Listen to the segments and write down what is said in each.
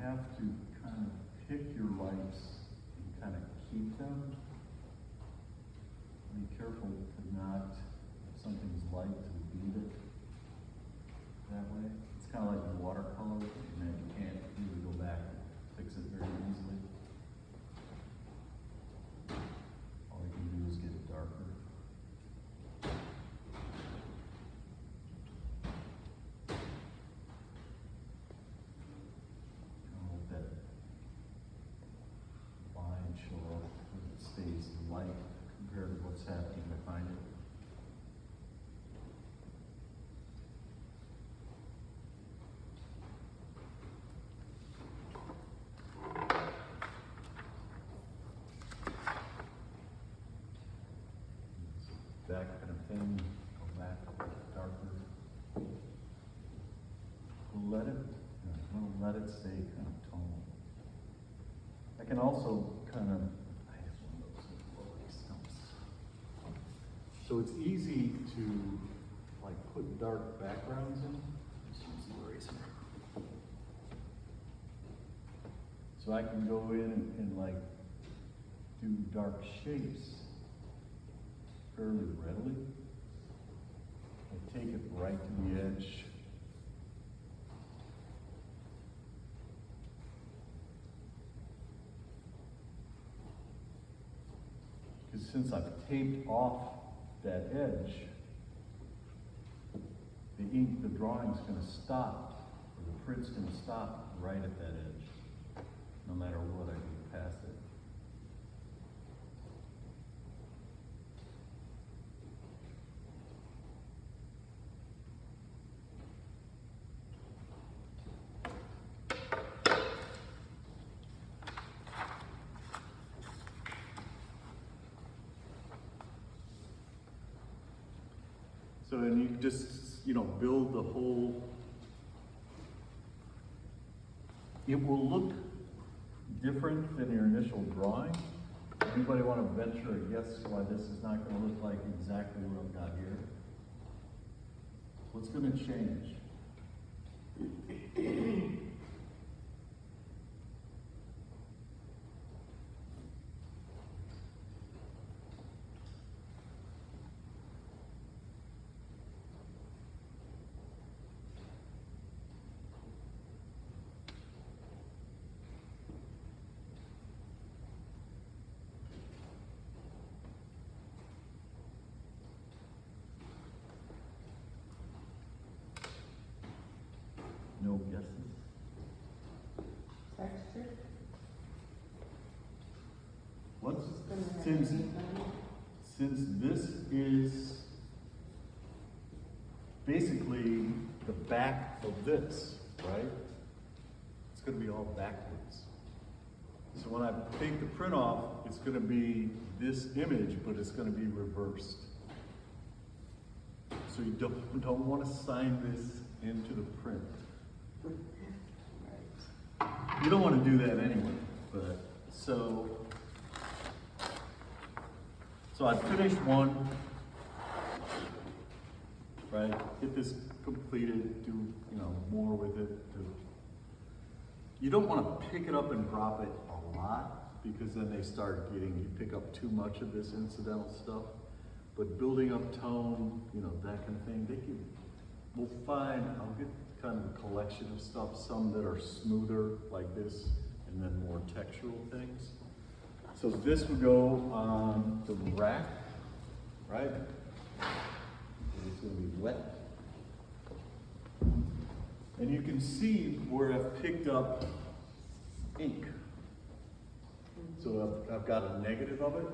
have to kind of pick your lights and kind of keep them. Be careful to not, if something's light, to leave it that way. It's kind of like watercolor, and then you can't really go back and fix it very easily. All you can do is get it darker. Let that line show up as it stays light compared to what's happening behind it. That kind of thing, go back a bit darker. Let it stay kind of tonal. I can also kind of, I have one of those little stumps. So it's easy to like put dark backgrounds in. Just use the eraser. So I can go in and like do dark shapes fairly readily. I take it right to the edge. Because since I've taped off that edge, the ink, the drawing's going to stop, or the print's going to stop right at that edge, no matter what I do past it. So then you just, build the whole, it will look different than your initial drawing. Anybody want to venture a guess why this is not going to look like exactly what I've got here? What's going to change? No guesses? Texture? Since this is basically the back of this, right? It's going to be all backwards. So when I take the print off, it's going to be this image, but it's going to be reversed. So you don't want to sign this into the print. You don't want to do that anyway, but so I finished one, right? Get this completed, do more with it. You don't want to pick it up and drop it a lot because then they start you pick up too much of this incidental stuff. But building up tone, that kind of thing, we'll find, I'll get kind of a collection of stuff, some that are smoother like this, and then more textural things. So this would go on the rack, right? It's going to be wet. And you can see where I've picked up ink. So I've got a negative of it.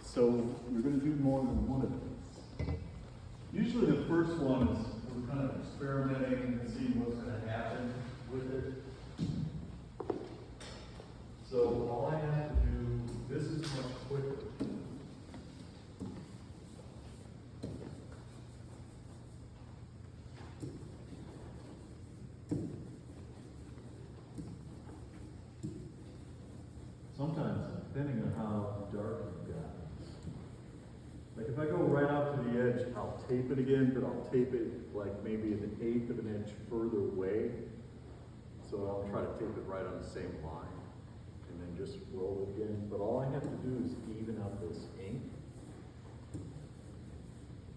So we're going to do more than one of these. Usually the first one is we're kind of experimenting and seeing what's going to happen with it. So all I have to do, this is much quicker. Sometimes, depending on how dark you've got. Like if I go right out to the edge, I'll tape it again, but I'll tape it like maybe an eighth of an inch further away. So So I'll try to tape it right on the same line and then just roll it again. But all I have to do is even out this ink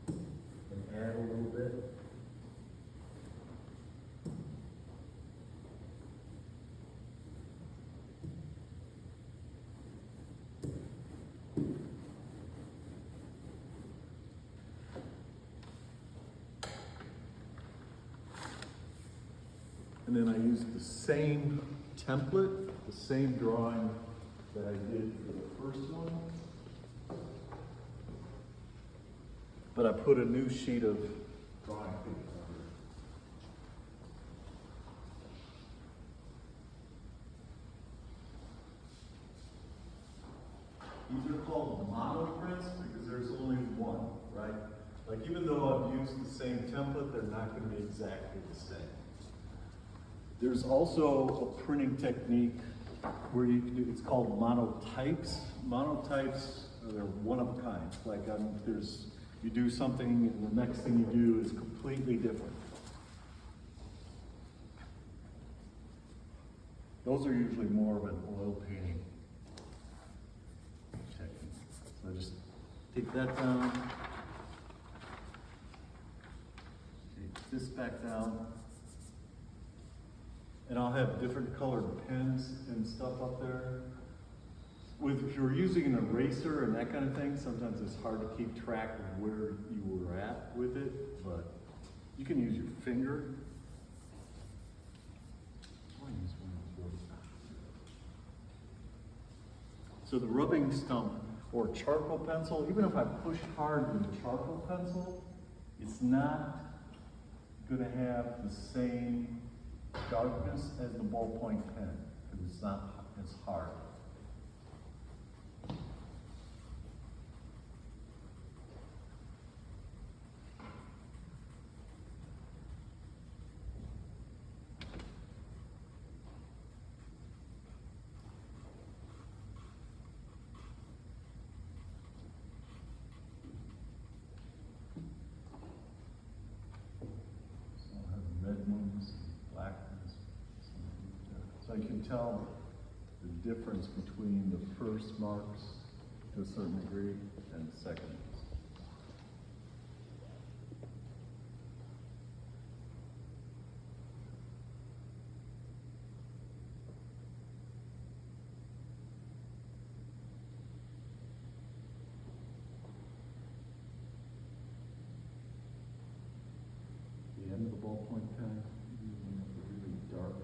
and add a little bit. And then I use the same template, the same drawing that I did for the first one. But I put a new sheet of drawing paper on it. These are called monoprints because there's only one, right? Like even though I've used the same template, they're not going to be exactly the same. There's also a printing technique where you can do, it's called monotypes. Monotypes, they're one of a kind. Like you do something and the next thing you do is completely different. Those are usually more of an oil painting technique. So I just take that down, take this back down. And I'll have different colored pens and stuff up there. If you're using an eraser and that kind of thing, sometimes it's hard to keep track of where you were at with it, but you can use your finger. So the rubbing stump or charcoal pencil, even if I push hard with a charcoal pencil, it's not going to have the same sharpness as the ballpoint pen, because it's not as hard. So I'll have red ones, black ones. So you can tell the difference between the first marks to a certain degree and the second ones. The end of the ballpoint pen, really dark.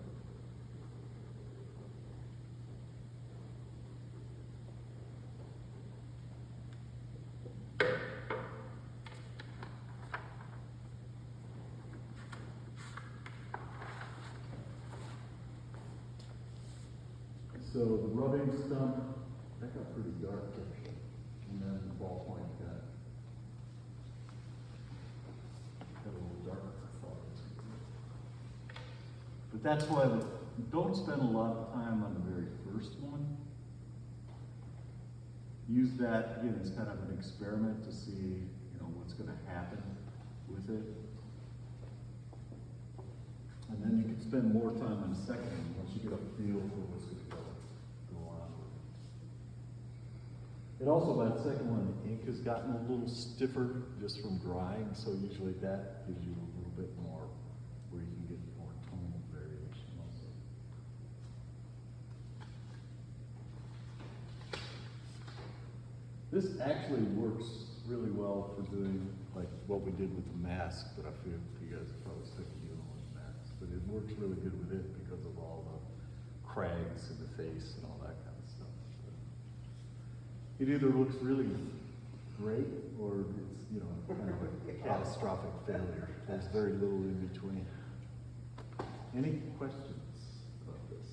So the rubbing stump, that got pretty dark actually. And then the ballpoint pen. Got a little darker, I thought. But that's why don't spend a lot of time on the very first one. Use that, again, as kind of an experiment to see, what's going to happen with it. And then you can spend more time on the second one once you get a feel for what's going to go on. And also, by the second one, the ink has gotten a little stiffer just from drying, so usually that gives you a little bit more where you can get more tonal variation also. This actually works really well for doing like what we did with the mask, but I feel you guys are probably sick of dealing with masks. But it works really good with it because of all the crags in the face and all that kind of stuff. It either looks really great or it's, kind of a catastrophic failure. There's very little in between. Any questions about this?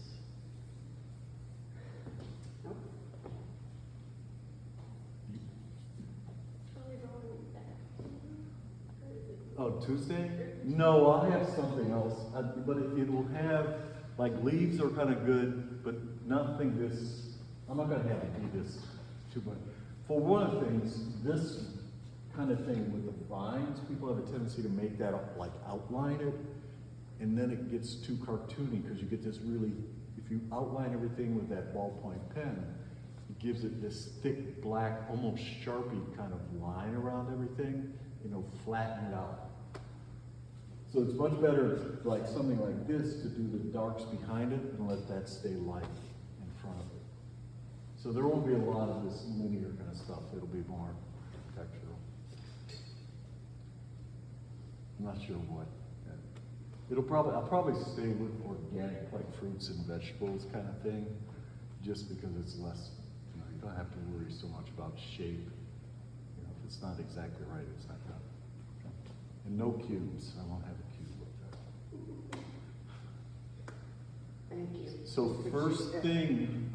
Oh, Tuesday? No, I'll have something else. But it will have, like, leaves are kind of good, but nothing this, I'm not going to have it be this too much. For one of the things, this kind of thing with the vines, people have a tendency to make that, like, outline it. and then it gets too cartoony because you get this really, if you outline everything with that ballpoint pen, it gives it this thick, black, almost Sharpie kind of line around everything, flatten it out. So it's much better, like something like this, to do the darks behind it and let that stay light in front of it. So there won't be a lot of this linear kind of stuff. It'll be more textural. I'm not sure what. I'll probably stay with organic, like fruits and vegetables kind of thing, just because it's less, you don't have to worry so much about shape. If it's not exactly right, it's not done. And no cubes. I won't have a cube like that. Thank you. So first thing,